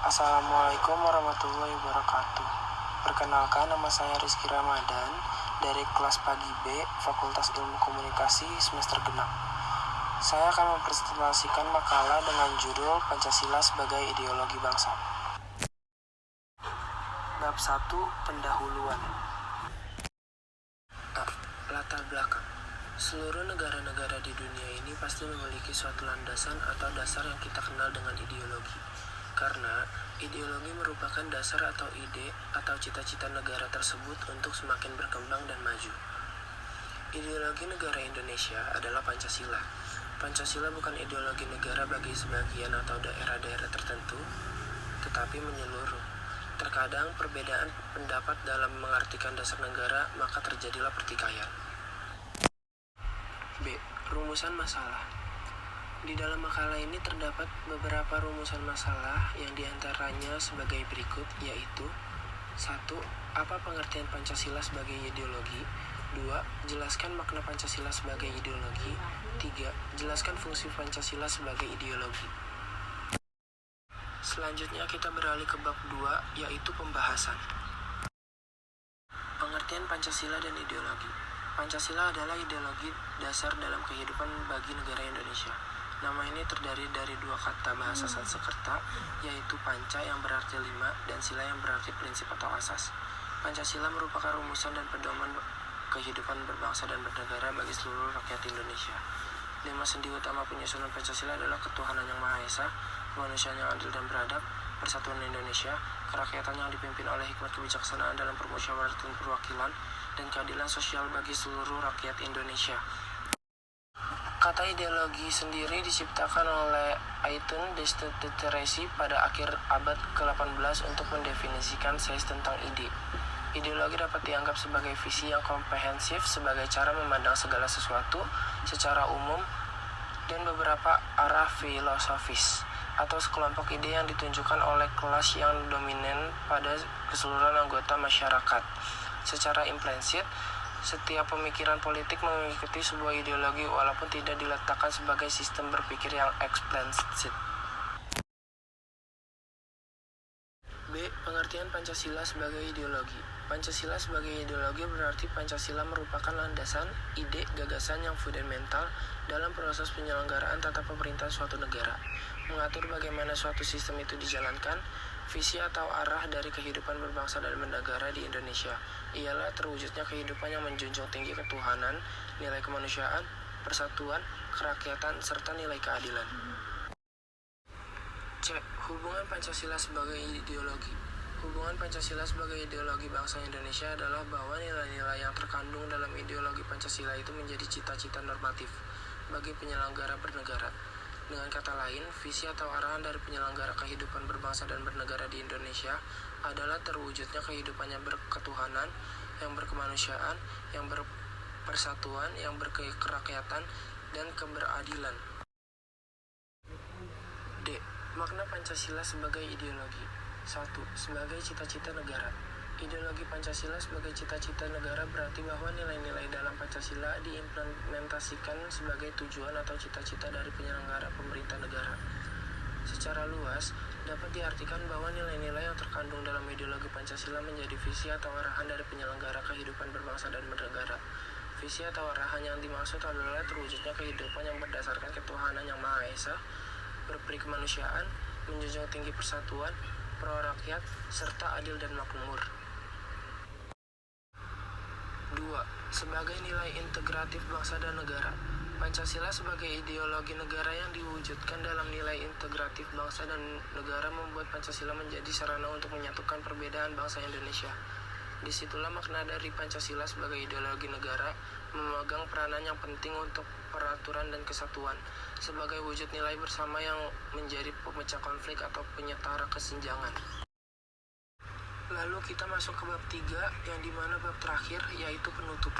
Assalamualaikum warahmatullahi wabarakatuh. Perkenalkan, nama saya Rizky Ramadan dari kelas pagi B, Fakultas Ilmu Komunikasi semester genap. Saya akan mempresentasikan makalah dengan judul Pancasila sebagai Ideologi Bangsa. Bab 1, Pendahuluan. Latar belakang. Seluruh negara-negara di dunia ini pasti memiliki suatu landasan atau dasar yang kita kenal dengan ideologi. Karena ideologi merupakan dasar atau ide atau cita-cita negara tersebut untuk semakin berkembang dan maju. Ideologi negara Indonesia adalah Pancasila. Pancasila bukan ideologi negara bagi sebagian atau daerah-daerah tertentu, tetapi menyeluruh. Terkadang perbedaan pendapat dalam mengartikan dasar negara, maka terjadilah pertikaian. B. Rumusan masalah. Di dalam makalah ini terdapat beberapa rumusan masalah yang diantaranya sebagai berikut, yaitu 1. Apa pengertian Pancasila sebagai ideologi? 2. Jelaskan makna Pancasila sebagai ideologi. 3. Jelaskan fungsi Pancasila sebagai ideologi. Selanjutnya kita beralih ke bab 2, yaitu pembahasan. Pengertian Pancasila dan ideologi. Pancasila adalah ideologi dasar dalam kehidupan bagi negara Indonesia. Nama ini terdiri dari dua kata bahasa Sanskerta, yaitu panca yang berarti 5 dan sila yang berarti prinsip atau asas. Pancasila merupakan rumusan dan pedoman kehidupan berbangsa dan bernegara bagi seluruh rakyat Indonesia. 5 sendi utama penyusunan Pancasila adalah ketuhanan yang Maha Esa, kemanusiaan yang adil dan beradab, persatuan Indonesia, kerakyatan yang dipimpin oleh hikmat kebijaksanaan dalam permusyawaratan perwakilan, dan keadilan sosial bagi seluruh rakyat Indonesia. Kata ideologi sendiri diciptakan oleh Aytun Desteresi pada akhir abad ke-18 untuk mendefinisikan sains tentang ide. Ideologi dapat dianggap sebagai visi yang komprehensif sebagai cara memandang segala sesuatu secara umum dan beberapa arah filosofis atau sekelompok ide yang ditunjukkan oleh kelas yang dominan pada keseluruhan anggota masyarakat. Secara implisit, setiap pemikiran politik mengikuti sebuah ideologi walaupun tidak diletakkan sebagai sistem berpikir yang eksplisit. B. Pengertian Pancasila sebagai ideologi. Pancasila sebagai ideologi berarti Pancasila merupakan landasan, ide, gagasan yang fundamental dalam proses penyelenggaraan tata pemerintahan suatu negara, mengatur bagaimana suatu sistem itu dijalankan. Visi atau arah dari kehidupan berbangsa dan bernegara di Indonesia ialah terwujudnya kehidupan yang menjunjung tinggi ketuhanan, nilai kemanusiaan, persatuan, kerakyatan, serta nilai keadilan. C. Hubungan Pancasila sebagai ideologi. Hubungan Pancasila sebagai ideologi bangsa Indonesia adalah bahwa nilai-nilai yang terkandung dalam ideologi Pancasila itu menjadi cita-cita normatif bagi penyelenggara bernegara. Dengan kata lain, visi atau arahan dari penyelenggara kehidupan berbangsa dan bernegara di Indonesia adalah terwujudnya kehidupan yang berketuhanan, yang berkemanusiaan, yang berpersatuan, yang berkerakyatan, dan keberadilan. D. Makna Pancasila sebagai ideologi. 1. Sebagai cita-cita negara. Ideologi Pancasila sebagai cita-cita negara berarti bahwa nilai-nilai dalam Pancasila diimplementasikan sebagai tujuan atau cita-cita dari penyelenggara pemerintah negara. Secara luas, dapat diartikan bahwa nilai-nilai yang terkandung dalam ideologi Pancasila menjadi visi atau arahan dari penyelenggara kehidupan berbangsa dan bernegara. Visi atau arahan yang dimaksud adalah terwujudnya kehidupan yang berdasarkan ketuhanan yang Maha Esa, berperi kemanusiaan, menjunjung tinggi persatuan, pro rakyat, serta adil dan makmur. 2. Sebagai nilai integratif bangsa dan negara. Pancasila sebagai ideologi negara yang diwujudkan dalam nilai integratif bangsa dan negara membuat Pancasila menjadi sarana untuk menyatukan perbedaan bangsa Indonesia. Disitulah makna dari Pancasila sebagai ideologi negara memegang peranan yang penting untuk peraturan dan kesatuan sebagai wujud nilai bersama yang menjadi pemecah konflik atau penyetara kesenjangan. Lalu kita masuk ke bab 3, yang dimana bab terakhir yaitu penutup.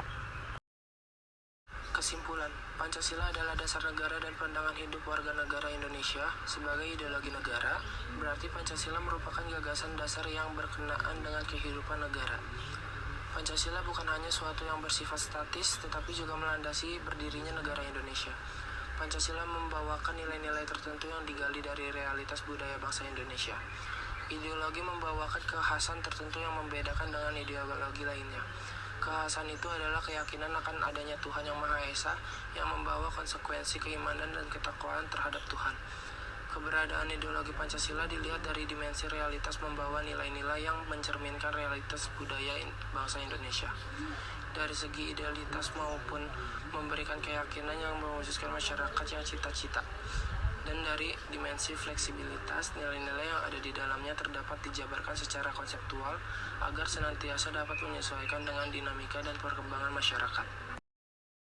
Kesimpulan, Pancasila adalah dasar negara dan pandangan hidup warga negara Indonesia. Sebagai ideologi negara, berarti Pancasila merupakan gagasan dasar yang berkenaan dengan kehidupan negara. Pancasila bukan hanya suatu yang bersifat statis, tetapi juga melandasi berdirinya negara Indonesia. Pancasila membawakan nilai-nilai tertentu yang digali dari realitas budaya bangsa Indonesia. Ideologi membawakan kekhasan tertentu yang membedakan dengan ideologi lainnya. Kekhasan itu adalah keyakinan akan adanya Tuhan yang Maha Esa yang membawa konsekuensi keimanan dan ketakwaan terhadap Tuhan. Keberadaan ideologi Pancasila dilihat dari dimensi realitas membawa nilai-nilai yang mencerminkan realitas budaya bangsa Indonesia. Dari segi idealitas maupun memberikan keyakinan yang mewujudkan masyarakat yang cita-cita. Dan dari dimensi fleksibilitas, nilai-nilai yang ada di dalamnya terdapat dijabarkan secara konseptual agar senantiasa dapat menyesuaikan dengan dinamika dan perkembangan masyarakat.